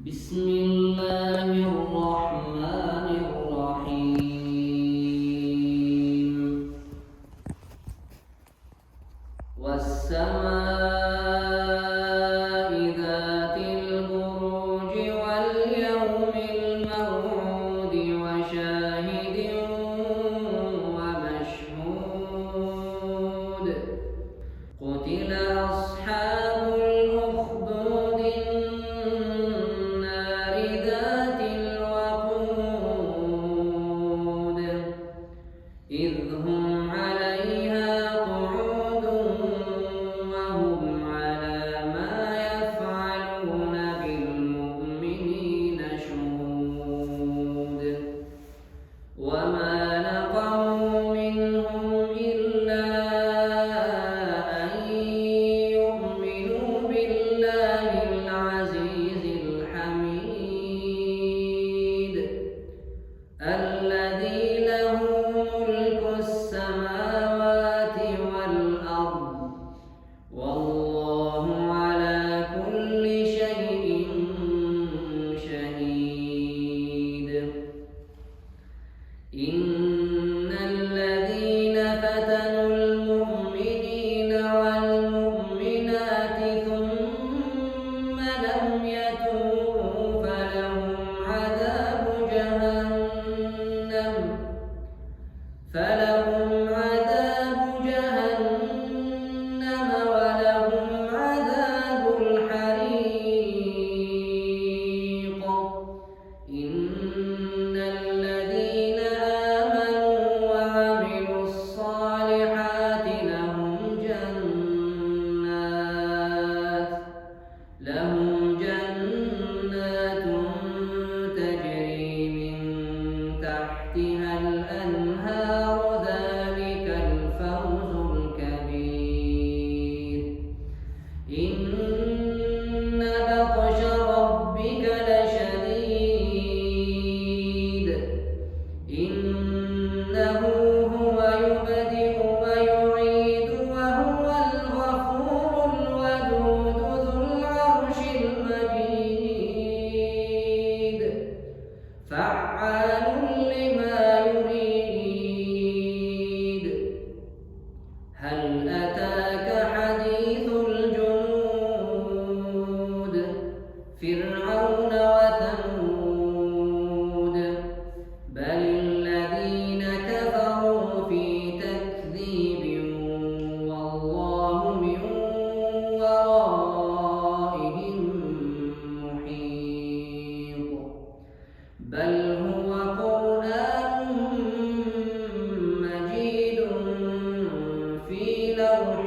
بسم الله الرحمن الرحيم. والسماء ذات البروج واليوم الموعود وشاهد ومشهود. قتل أصحاب الأخدود النار ذات الوقود إذ هم عليها قعود وهم على ما يفعلون بالمؤمنين شهود. وما نقموا منهم إلا أن يؤمنوا بالله العزيز الحميد الذي له ملك السماوات والأرض والله على كل شيء شهيد. إن الذين فتنوا المؤمنين والمؤمنات ثم لم يتوبوا فلهم عذاب جهنم ولهم عذاب الحريق. إن الذين آمنوا وعملوا الصالحات لهم جنات تجري من تحتها الأنهار ذلك الفوز الكبير. إن بطش ربك لشديد إنه هو يبدئ ويعيد وهو الغفور الودود ذو العرش المجيد فعال لما يريد. هل أتاك حديث الجنود فرعون وثمود بل الذين كفروا في تكذيب والله من ورائهم محيط. بل هو قرآن مجيد في لوح